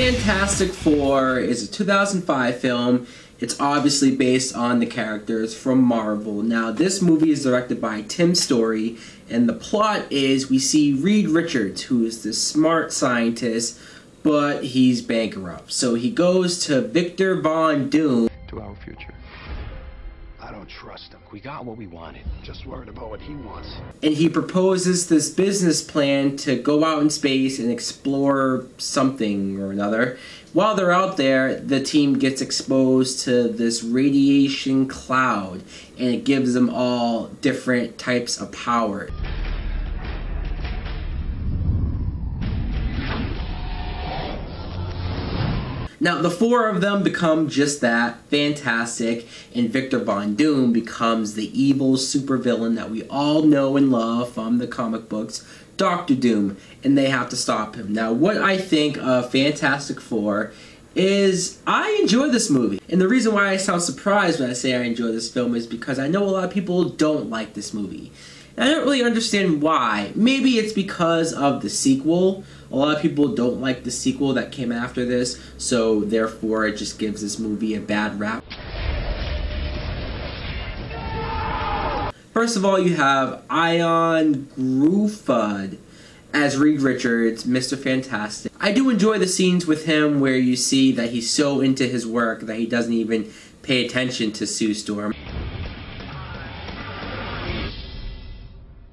Fantastic Four is a 2005 film. It's obviously based on the characters from Marvel. Now, this movie is directed by Tim Story, and the plot is we see Reed Richards, who is this smart scientist, but he's bankrupt. So he goes to Victor Von Doom. To our future. I don't trust him. We got what we wanted. Just worried about what he wants. And he proposes this business plan to go out in space and explore something or another. While they're out there, the team gets exposed to this radiation cloud, and it gives them all different types of power. Now, the four of them become just that, fantastic, and Victor Von Doom becomes the evil supervillain that we all know and love from the comic books, Dr. Doom, and they have to stop him. Now, what I think of Fantastic Four is I enjoy this movie. And the reason why I sound surprised when I say I enjoy this film is because I know a lot of people don't like this movie. And I don't really understand why. Maybe it's because of the sequel. A lot of people don't like the sequel that came after this, so therefore it just gives this movie a bad rap. First of all, you have Ian Gruffudd as Reed Richards, Mr. Fantastic. I do enjoy the scenes with him where you see that he's so into his work that he doesn't even pay attention to Sue Storm.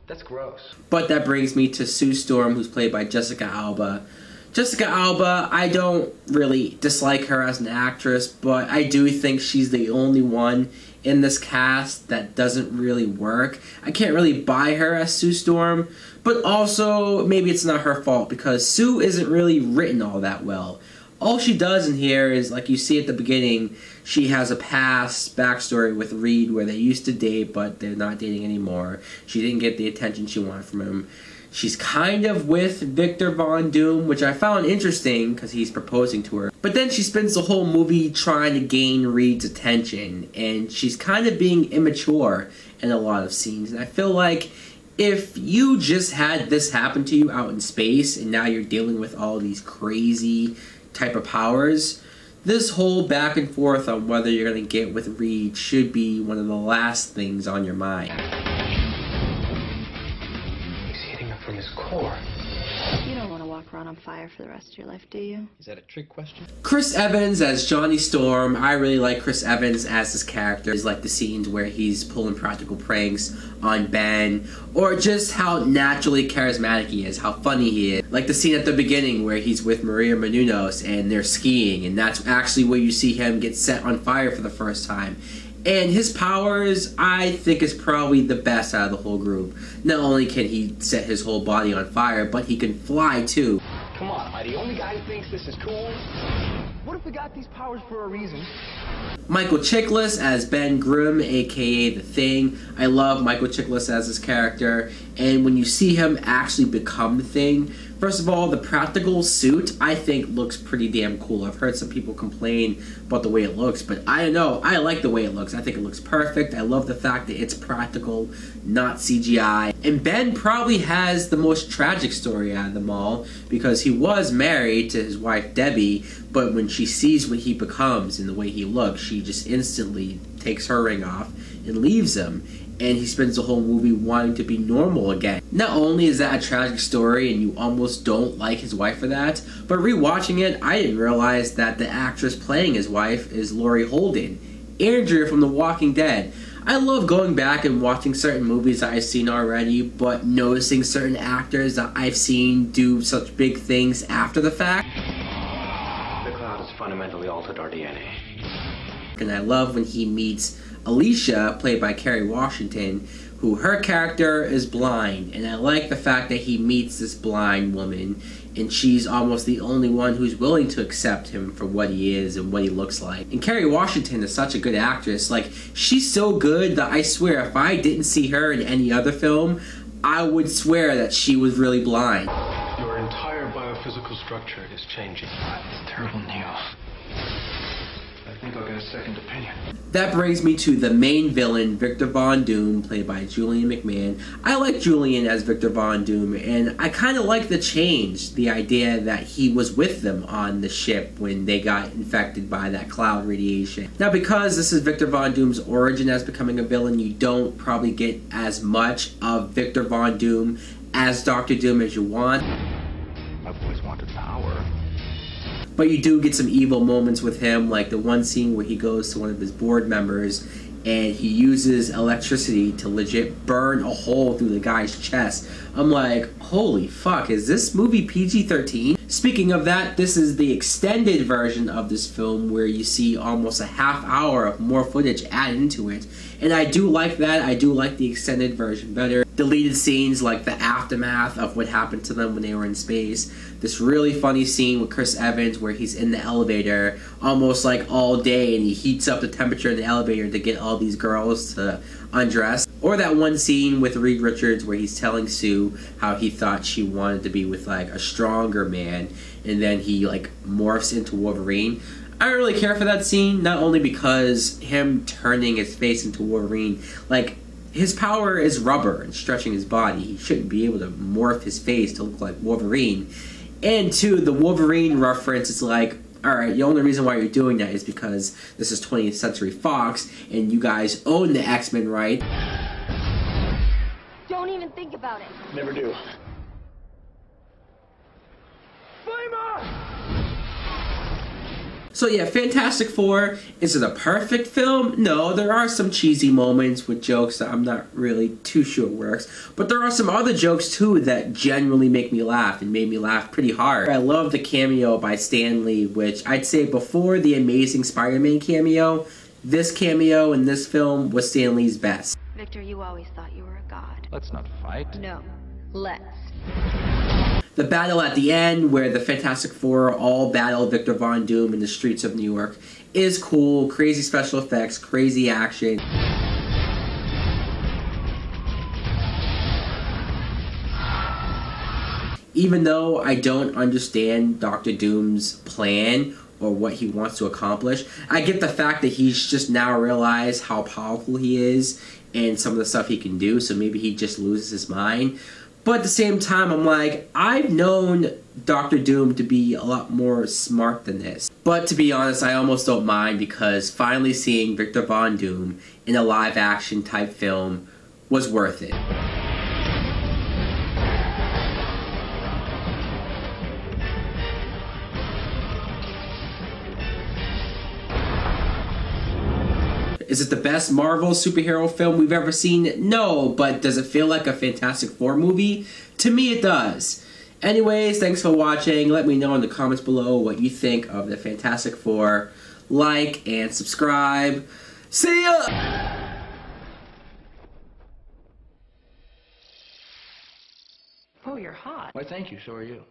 That's gross. But that brings me to Sue Storm, who's played by Jessica Alba. Jessica Alba, I don't really dislike her as an actress, but I do think she's the only one in this cast that doesn't really work. I can't really buy her as Sue Storm, but also maybe it's not her fault because Sue isn't really written all that well. All she does in here is, like you see at the beginning, she has a past backstory with Reed where they used to date, but they're not dating anymore. She didn't get the attention she wanted from him. She's kind of with Victor Von Doom, which I found interesting because he's proposing to her. But then she spends the whole movie trying to gain Reed's attention, and she's kind of being immature in a lot of scenes. And I feel like if you just had this happen to you out in space, and now you're dealing with all these crazy type of powers, this whole back and forth on whether you're going to get with Reed should be one of the last things on your mind. He's heating up from his core. You don't want to walk around on fire for the rest of your life, do you? Is that a trick question? Chris Evans as Johnny Storm. I really like Chris Evans as his character. He's like the scenes where he's pulling practical pranks on Ben, or just how naturally charismatic he is, how funny he is. Like the scene at the beginning where he's with Maria Menounos and they're skiing, and that's actually where you see him get set on fire for the first time. And his powers, I think, is probably the best out of the whole group. Not only can he set his whole body on fire, but he can fly too. Come on, am I the only guy who thinks this is cool? What if we got these powers for a reason? Michael Chiklis as Ben Grimm, aka The Thing. I love Michael Chiklis as his character, and when you see him actually become the Thing, first of all, the practical suit I think looks pretty damn cool. I've heard some people complain about the way it looks, but I don't know, I like the way it looks. I think it looks perfect. I love the fact that it's practical, not CGI. And Ben probably has the most tragic story out of them all, because he was married to his wife Debbie, but when she sees what he becomes and the way he looks, she just instantly takes her ring off and leaves him. And he spends the whole movie wanting to be normal again. Not only is that a tragic story and you almost don't like his wife for that, but rewatching it, I didn't realize that the actress playing his wife is Laurie Holden, Andrea from The Walking Dead. I love going back and watching certain movies that I've seen already, but noticing certain actors that I've seen do such big things after the fact. The cloud has fundamentally altered our DNA. And I love when he meets Alicia, played by Kerry Washington, who her character is blind, and I like the fact that he meets this blind woman, and she's almost the only one who's willing to accept him for what he is and what he looks like. And Kerry Washington is such a good actress. Like, she's so good that I swear if I didn't see her in any other film, I would swear that she was really blind. Your entire biophysical structure is changing. It's terrible news. I think I'll get a second opinion. That brings me to the main villain, Victor Von Doom, played by Julian McMahon. I like Julian as Victor Von Doom, and I kind of like the change, the idea that he was with them on the ship when they got infected by that cloud radiation. Now, because this is Victor Von Doom's origin as becoming a villain, you don't probably get as much of Victor Von Doom as Dr. Doom as you want. I've always wanted power. But you do get some evil moments with him, like the one scene where he goes to one of his board members and he uses electricity to legit burn a hole through the guy's chest. I'm like, holy fuck, is this movie PG-13? Speaking of that, this is the extended version of this film where you see almost a half hour of more footage added into it. And I do like that. I do like the extended version better. Deleted scenes like the aftermath of what happened to them when they were in space. This really funny scene with Chris Evans where he's in the elevator almost like all day and he heats up the temperature in the elevator to get all these girls to undress. Or that one scene with Reed Richards where he's telling Sue how he thought she wanted to be with like a stronger man, and then he like morphs into Wolverine. I don't really care for that scene, not only because him turning his face into Wolverine, like, his power is rubber and stretching his body. He shouldn't be able to morph his face to look like Wolverine. And two, the Wolverine reference is like, alright, the only reason why you're doing that is because this is 20th Century Fox and you guys own the X-Men, right? Don't even think about it. Never do. So yeah, Fantastic Four, is it a perfect film? No, there are some cheesy moments with jokes that I'm not really too sure works, but there are some other jokes too that genuinely make me laugh and made me laugh pretty hard. I love the cameo by Stan Lee, which I'd say before the Amazing Spider-Man cameo, this cameo in this film was Stan Lee's best. Victor, you always thought you were a god. Let's not fight. No, let's. The battle at the end, where the Fantastic Four all battle Victor Von Doom in the streets of New York, is cool. Crazy special effects, crazy action. Even though I don't understand Dr. Doom's plan or what he wants to accomplish, I get the fact that he's just now realized how powerful he is and some of the stuff he can do, so maybe he just loses his mind. But at the same time, I'm like, I've known Dr. Doom to be a lot more smart than this. But to be honest, I almost don't mind, because finally seeing Victor Von Doom in a live-action type film was worth it. Is it the best Marvel superhero film we've ever seen? No, but does it feel like a Fantastic Four movie? To me, it does. Anyways, thanks for watching. Let me know in the comments below what you think of the Fantastic Four. Like and subscribe. See ya! Oh, you're hot. Why, thank you. So are you.